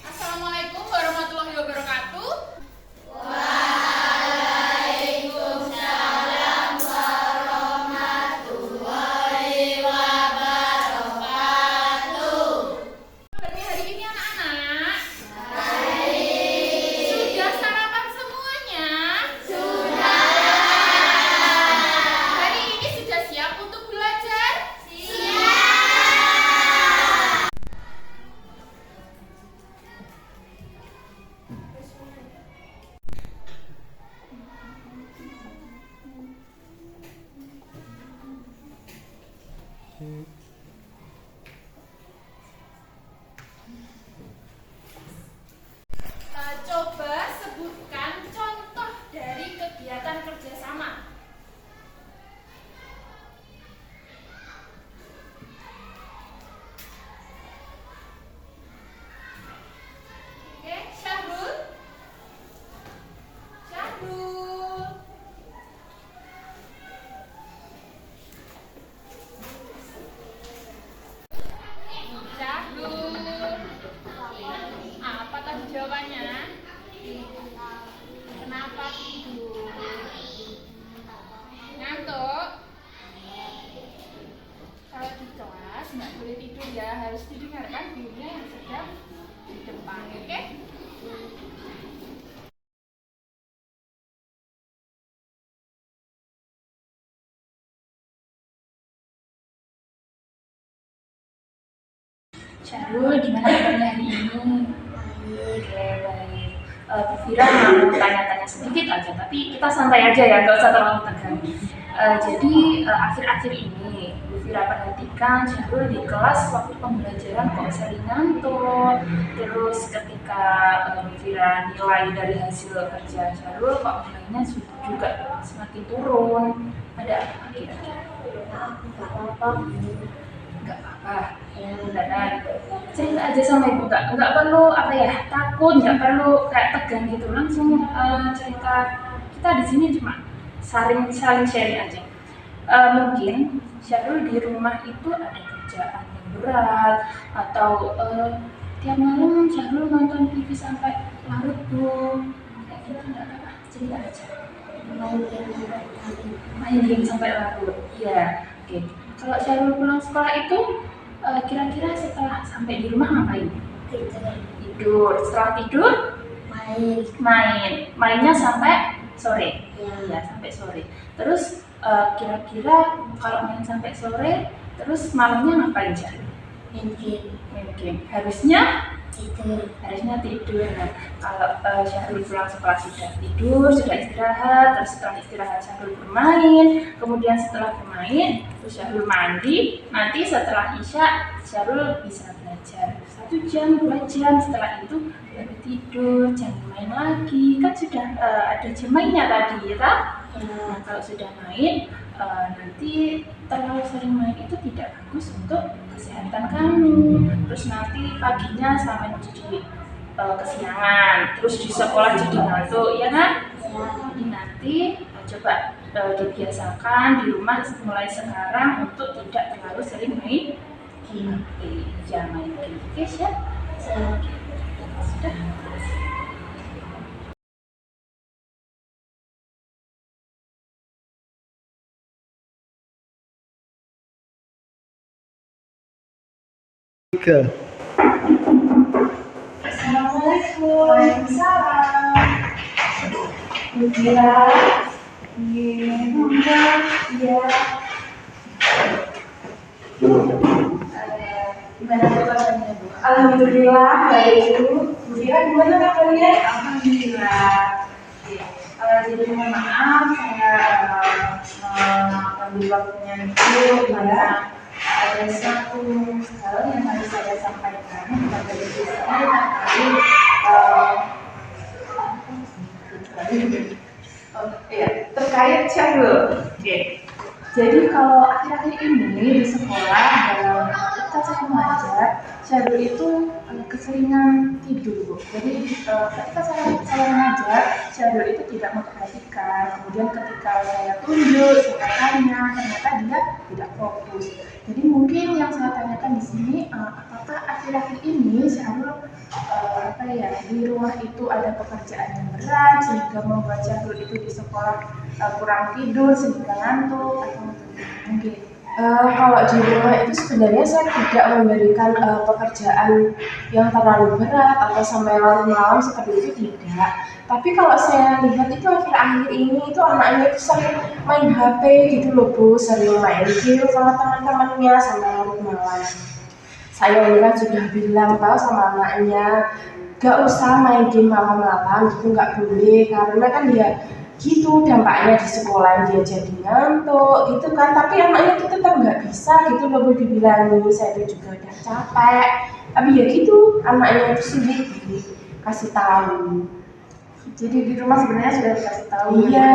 Assalamualaikum warahmatullahi wabarakatuh. Kabarnya hari ini anak-anak? Sudah sarapan semuanya? Hari ini sudah siap untuk belajar? Coba sebutkan contoh dari kegiatan kerjasama. Oke, Syahrul. Syahrul. Syahrul. Apa tadi jawabannya? Kenapa tidur? Ngantuk? Kalau di kelas nggak boleh tidur ya, harus didengarkan gurunya yang sedang di depan, oke? Syahrul, gimana kabarnya hari ini? Baik. Bu Fira mau tanya-tanya sedikit aja, tapi kita santai aja ya, nggak usah terlalu tegang. Jadi akhir-akhir ini Bu Fira perhatikan Syahrul di kelas waktu pembelajaran kok sering ngantuk. Terus ketika Bu Fira nilai dari hasil kerja Syahrul kok nilainya juga semakin turun. Ada apa kira-kira? Nggak apa-apa, beneran. Cerita aja sama ibu, nggak perlu apa ya, takut, nggak perlu kayak tegang gitu, langsung cerita. Kita di sini cuma saling sharing aja. Mungkin Syahrul di rumah itu ada kerjaan yang berat atau tiap malam Syahrul nonton TV sampai larut tuh, kayak gitu. Nggak apa-apa, cerita aja. Main game sampai larut, iya. Oke. Kalau Syahrul pulang sekolah itu kira-kira setelah sampai di rumah ngapain? Tidur. Setelah tidur mainnya sampai sore. Ya, sampai sore. Terus kira-kira kalau main sampai sore, terus malamnya ngapain Syahrul? Main game. Harusnya tidur. Nah, kalau Syahrul pulang sekolah sudah tidur, sudah istirahat, terus setelah istirahat Syahrul bermain, kemudian setelah bermain terus Syahrul mandi, nanti setelah Isya Syahrul bisa belajar 1 jam, 2 jam, setelah itu baru tidur, jangan main lagi, kan sudah ada jam mainnya tadi ya kan? Nah, kalau sudah main nanti terlalu sering main itu tidak bagus untuk kesehatan kamu. Terus nanti paginya sampai jadi kesiangan, terus di sekolah jadi ngantuk, ya kan? Jadi nanti coba dibiasakan di rumah mulai sekarang untuk tidak terlalu sering main HP, jangan main game, oke siap? Sudah. Assalamualaikum. Waalaikumsalam. Bu Fira. Iya. Gimana kabarnya Bu? Alhamdulillah baik Bu. Bu Fira gimana kabarnya? Alhamdulillah. Jadi mohon maaf saya ambil waktunya itu karena ada satu hal yang harus saya sampaikan kepada diri saya terkait Syahrul. Oke. Jadi kalau akhir-akhir ini di sekolah ketika saya mengajar, Syahrul itu keseringan tidur, Bu. Jadi ketika saya mengajar, Syahrul itu tidak memperhatikan. Kemudian ketika saya tunjuk, saya tanya, ternyata dia tidak fokus. Jadi mungkin yang saya tanyakan di sini, apakah akhir-akhir ini Syahrul di rumah itu ada pekerjaan yang berat sehingga membuat Syahrul itu di sekolah kurang tidur sehingga ngantuk atau mungkin kalau di rumah itu sebenarnya saya tidak memberikan pekerjaan yang terlalu berat atau sampai larut malam seperti itu, tidak. Tapi kalau saya lihat itu akhir-akhir ini itu anaknya itu sering main HP gitu loh Bu, sering main game sama teman-temannya sampai larut malam. Saya sudah bilang tahu sama anaknya, gak usah main game malam-malam, itu gak boleh, karena kan dia gitu dampaknya di sekolah dia jadi ngantuk gitu kan. Tapi anaknya itu tetap nggak bisa gitu loh dibilangin, saya itu juga udah capek, tapi ya gitu anaknya itu sulit dikasih tahu. Jadi di rumah sebenarnya sudah dikasih tahu. Iya.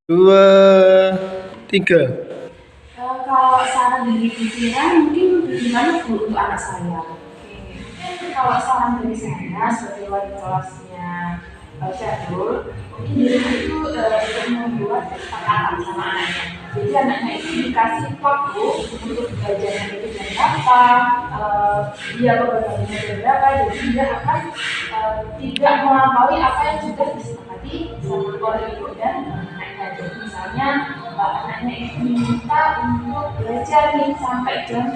Dua, tiga. Kalau saran dari pikiran mungkin gimana Bu untuk anak saya? Kalau saran dari saya sebagai wali kelasnya Syahrul, mungkin di rumah itu membuat kesepakatan sama anaknya. Jadi anaknya itu dikasih waktu untuk belajarnya itu jam berapa, dia berbagi jam berapa, jadi dia akan tidak melampaui apa yang sudah disepakati sama oleh ibu dan anaknya. Jadi misalnya anaknya itu diminta untuk belajar nih sampai jam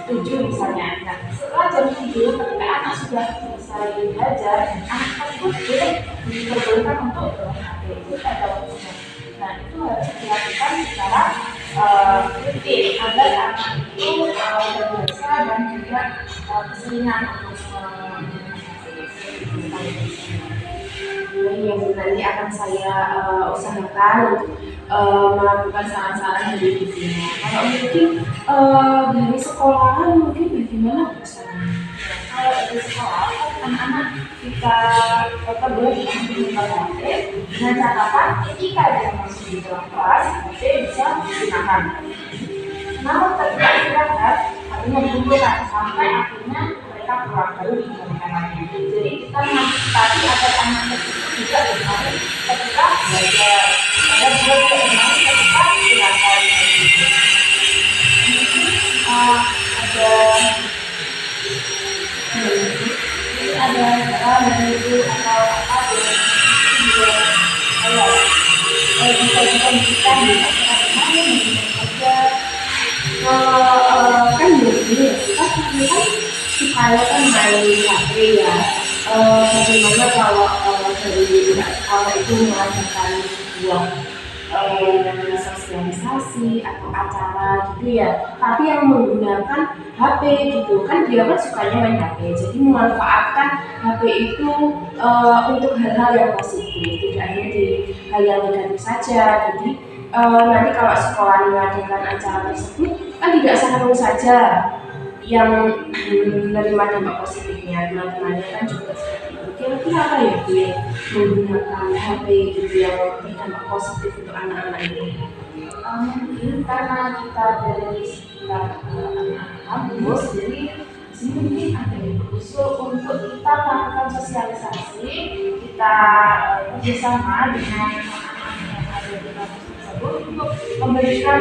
7 misalnya. Nah, setelah jam 7 ketika anak sudah selesai belajar, anak tersebut boleh diperbolehkan untuk bermain HP. Itu pada waktunya. Nah, itu harus dilakukan secara rutin agar anak itu terbiasa dan juga keseringan untuk yang nanti akan saya usahakan untuk melakukan saran-saran dari ibunya. Kalau mungkin dari sekolahan mungkin bagaimana Bu? Kalau di sekolah anak-anak kita boleh menggunakan HP dengan catatan ketika dia masuk di dalam kelas HP bisa digunakan. Namun ketika istirahat artinya dikumpulkan sampai akhirnya mereka pulang baru digunakan lagi. Jadi kita mengantisipasi agar anak tersebut juga bermain ketika belajar, agar dia tidak bermain ketika istirahat. Ada dari itu atau apa juga bisa dikondisikan bisa main saja. Kan begini, kita supaya kan main HP ya. Bagaimana kalau dari sekolah itu mengadakan sebuah sosialisasi atau acara gitu ya, tapi yang menggunakan HP gitu kan, dia kan sukanya main HP, jadi memanfaatkan HP itu untuk hal-hal yang positif, tidak hanya di hal yang negatif saja. Jadi nanti kalau sekolah mengadakan acara tersebut kan tidak seharusnya saja yang menerima dampak positifnya, teman-temannya kan juga seperti itu. Kira-kira apa ya Bu yang menggunakan HP gitu yang berdampak positif untuk anak-anak ini? Mungkin karena kita berada di sekitar anak-anak kampus, jadi di sini mungkin ada yang berusul untuk kita melakukan sosialisasi, kita bersama dengan anak-anak yang ada di kampus tersebut untuk memberikan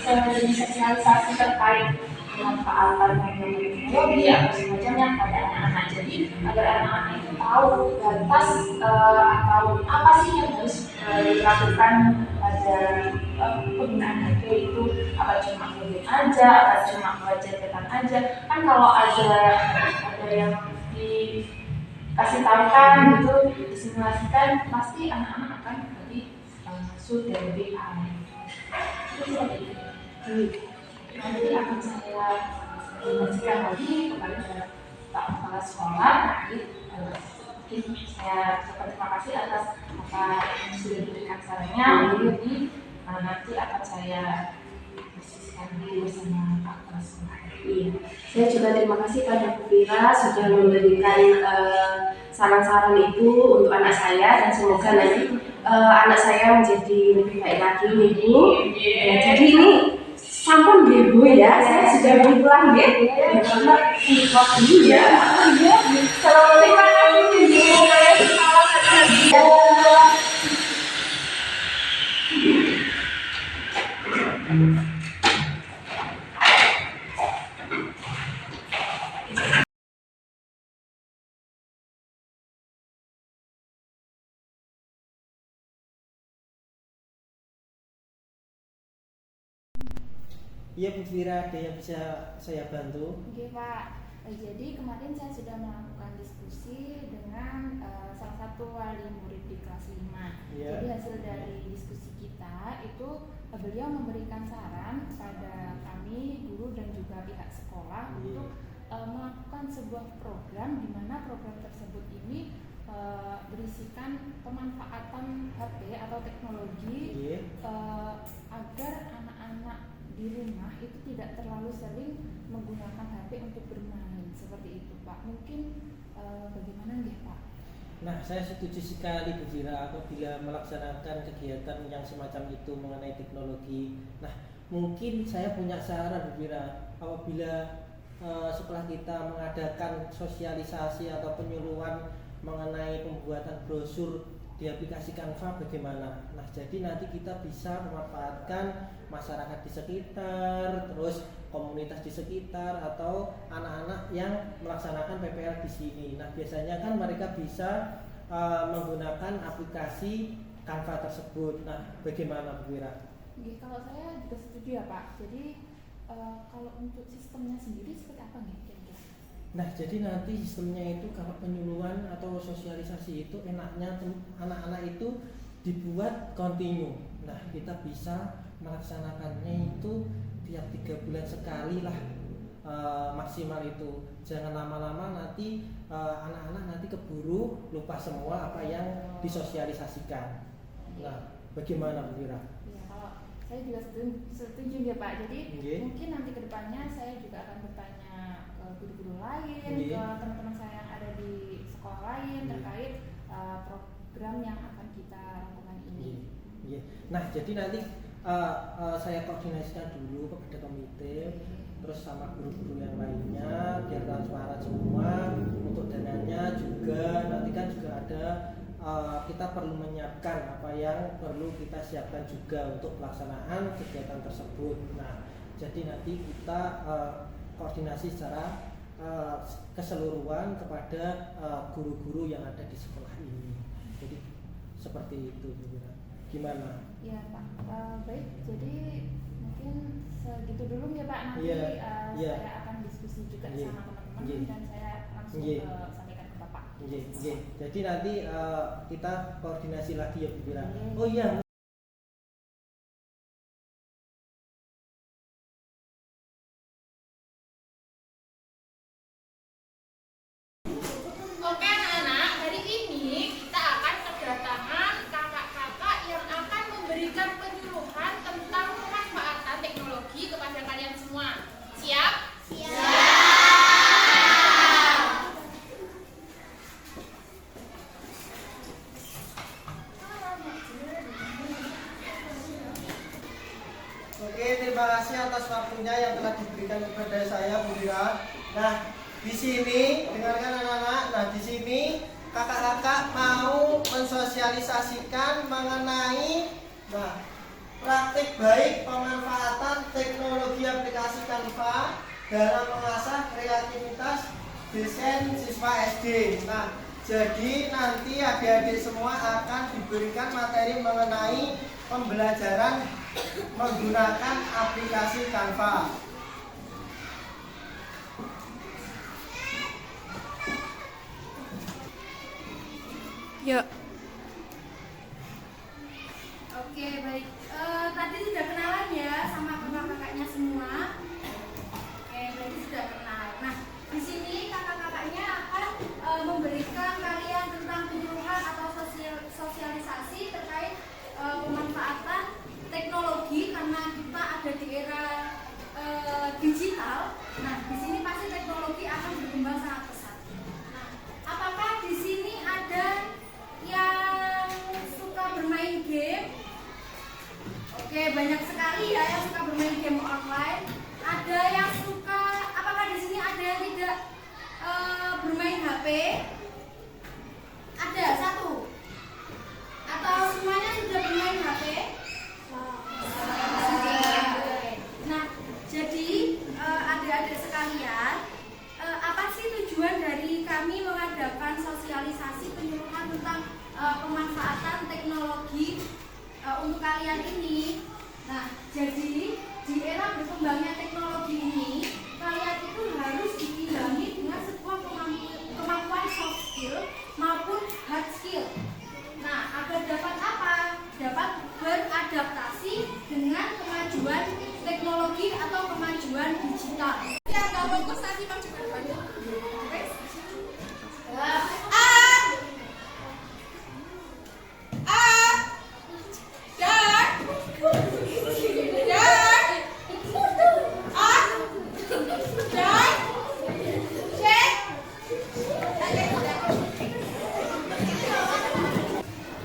sosialisasi terkait pemanfaatan teknologi atau semacamnya pada anak-anak. Jadi agar anak-anak itu tahu batas atau apa sih yang harus dilakukan pada penggunaan HP itu, apa cuma game aja, apa cuma budgetan aja. Kan kalau ada yang dikasih tahukan gitu, disimulasikan, pasti anak-anak akan lebih masuk dan lebih paham. Itu seperti itu. Nanti akan saya informasikan lagi kepada Pak Kepala Sekolah nanti mungkin saya ucapkan terima kasih atas apa yang sudah diberikan sarannya. Jadi nanti akan saya diskusikan dulu bersama Pak Kepala Sekolah. Iya, saya juga terima kasih pada Bu Vira sudah memberikan saran-saran itu untuk anak saya, dan semoga nanti anak saya menjadi lebih baik lagi nih Bu. Jadi ini sampun nggih Bu ya, saya sudah mau pulang nggih. Karena waktu ya. Assalamualaikum Bu. Iya Bu Vira, ada yang bisa saya bantu? Oke Pak, jadi kemarin saya sudah melakukan diskusi dengan salah satu wali murid di kelas 5. Iya. Jadi hasil dari diskusi kita itu beliau memberikan saran kepada kami, guru dan juga pihak sekolah untuk melakukan sebuah program di mana program tersebut ini berisikan pemanfaatan HP atau teknologi agar anak-anak di rumah itu tidak terlalu sering menggunakan HP untuk bermain seperti itu Pak. Mungkin bagaimana nih Pak? Nah, saya setuju sekali Bu Vira apabila melaksanakan kegiatan yang semacam itu mengenai teknologi. Nah, mungkin saya punya saran Bu Vira, apabila setelah kita mengadakan sosialisasi atau penyuluhan mengenai pembuatan brosur di aplikasi Canva bagaimana? Nah, jadi nanti kita bisa memanfaatkan masyarakat di sekitar, terus komunitas di sekitar atau anak-anak yang melaksanakan PPL di sini. Nah, biasanya kan mereka bisa menggunakan aplikasi Canva tersebut. Nah, bagaimana Bu Vira? Kalau saya juga setuju ya Pak. Jadi kalau untuk sistemnya sendiri seperti apa nih kira-kira? Nah, jadi nanti sistemnya itu kalau penyuluhan atau sosialisasi itu enaknya anak-anak itu dibuat kontinu. Nah, kita bisa melaksanakannya itu tiap 3 bulan sekali lah maksimal itu. Jangan lama-lama nanti anak-anak nanti keburu lupa semua apa yang disosialisasikan. Nah, bagaimana Bu Vira? Ya, kalau saya juga setuju ya Pak. Jadi mungkin nanti kedepannya saya juga akan bertanya ke guru-guru lain, ke teman-teman saya yang ada di sekolah lain terkait program yang akan kita lakukan ini. Nah, jadi nanti saya koordinasikan dulu kepada komite, terus sama guru-guru yang lainnya biar transparan semua. Untuk dananya juga nanti kan juga ada kita perlu menyiapkan apa yang perlu kita siapkan juga untuk pelaksanaan kegiatan tersebut. Nah, jadi nanti kita koordinasi secara keseluruhan kepada guru-guru yang ada di sekolah ini. Jadi seperti itu, gimana? Ya Pak, baik. Jadi mungkin segitu dulu ya Pak. Nanti saya akan diskusi juga sama teman-teman dan saya langsung sampaikan ke Bapak. Jadi nanti kita koordinasi lagi ya Bu Vira. Oh iya. Oke anak-anak, hari ini kita akan kedatangan kakak-kakak yang akan memberikan penyuluhan tentang pemanfaatan teknologi kepada kalian semua. Siap? Siap! Oke, terima kasih atas waktunya yang telah diberikan kepada saya Bu Vira. Nah, di sini dengarkan anak-anak. Nah, di sini kakak-kakak mau mensosialisasikan mengenai praktik baik pemanfaatan teknologi aplikasi Canva dalam mengasah kreativitas desain siswa SD. Nah, jadi nanti adik-adik semua akan diberikan materi mengenai pembelajaran menggunakan aplikasi Canva. Yuk. Oke, baik. Tadi sudah kenalan ya sama kakak-kakaknya semua. Oke, berarti sudah kenal. Nah, di sini kakak-kakaknya akan memberikan kalian tentang kalian ini. Nah, jadi di era berkembangnya teknologi ini, kalian itu harus diimbangi dengan sebuah kemampuan soft skill maupun hard skill. Nah, agar dapat apa? Dapat beradaptasi dengan kemajuan teknologi atau kemajuan digital. Ya, nggak bagus nanti Bang juga bantu.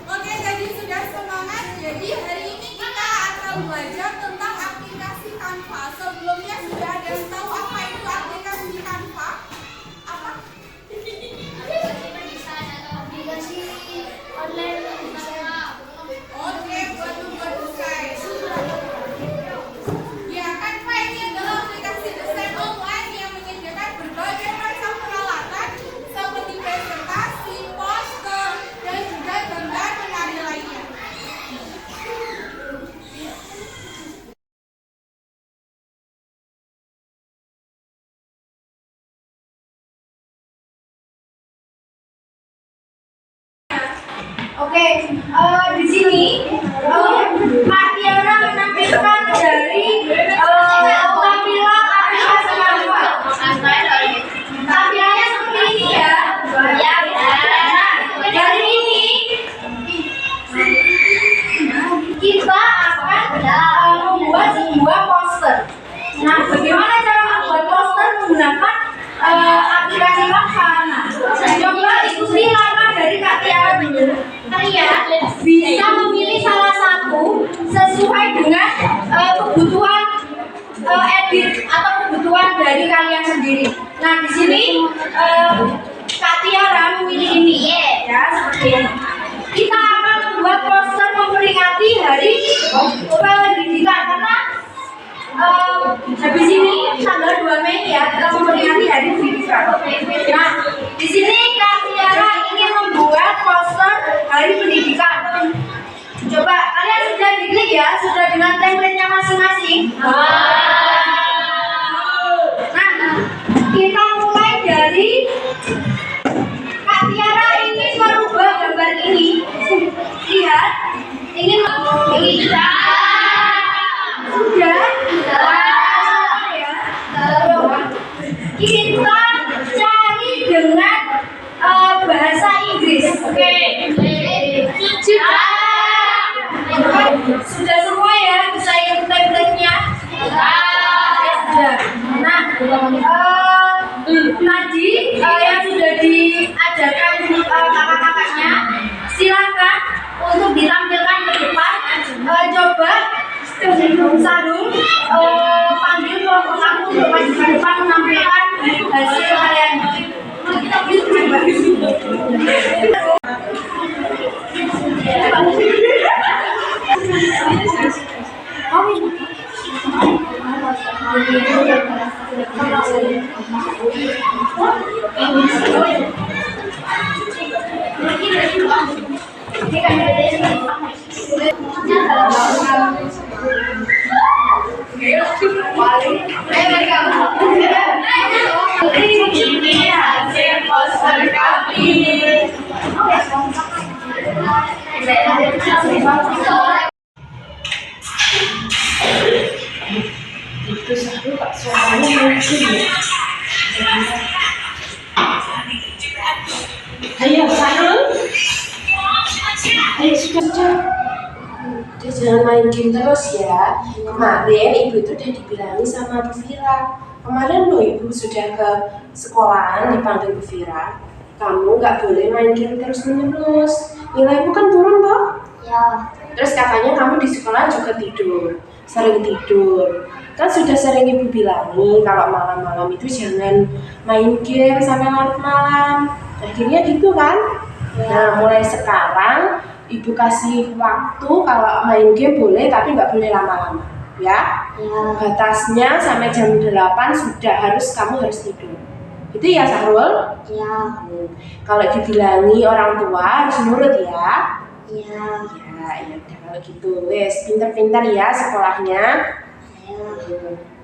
Oke, jadi sudah semangat. Jadi hari ini kita akan belajar tentang aplikasi Canva. Sebelumnya sudah ada yang tahu apa itu aplikasi Canva? Apa? Aplikasi online Oke, buat desain. Ya, Canva ini adalah aplikasi desain online yang menyediakan berbagai macam peralatan seperti presentasi, poster, dan juga gambar menarik lainnya. Oke, di sini Kak Tiara menampilkan dari tampilan aplikasi Canva. Tampilannya seperti ini ya. Nah, dari ini kita akan membuat sebuah poster. Nah, bagaimana cara membuat poster menggunakan aplikasi Canva? Nah, coba ikuti langkah dari Kak Tiara. Kalian bisa memilih salah satu sesuai dengan kebutuhan edit atau kebutuhan dari kalian sendiri. Nah, di sini Kak Tiara memilih ini ya, seperti ini. Kita akan membuat poster memperingati Hari Pendidikan karena habis ini tanggal 2 Mei ya, kita memperingati Hari Pendidikan. Nah, di sini Kak Tiara ingin membuat poster Hari Pendidikan. Coba kalian sudah diklik ya, sudah dengan template-nya masing-masing. Nah, kita mulai dari Kak Tiara ingin merubah gambar ini. Lihat, ingin sudah. Kita cari dengan bahasa Inggris. Oke. Sudah semua ya, bisa ikut template-nya. Sudah. Nah, tadi yang sudah diajarkan kakak-kakaknya, silakan untuk ditampilkan ke depan. Coba Sarung panggil kelompok kamu untuk maju ke depan menampilkan hasil kalian. Ini hasil poster kami. Itu satu Pak suaranya mungkin ya. Ayo Sarul. Ayo sudah. Udah jangan main game terus ya. Kemarin ibu itu udah dibilangin sama Bu Vira. Kemarin loh ibu sudah ke sekolahan dipanggil Bu Vira. Kamu nggak boleh main game terus menerus. Nilaimu kan turun toh? Ya. Terus katanya kamu di sekolah juga tidur, sering tidur. Kan sudah sering ibu bilangi kalau malam-malam itu jangan main game sampai larut malam. Akhirnya gitu kan? Nah, mulai sekarang ibu kasih waktu kalau main game boleh tapi nggak boleh lama-lama. Ya? Batasnya sampai jam 8 sudah kamu harus tidur. Itu ya Sahrul? Ya. Kalau dibilangi orang tua harus nurut ya. Iya. Ya, ya udah kalau gitu. Wes, pinter-pinter ya sekolahnya. Iya.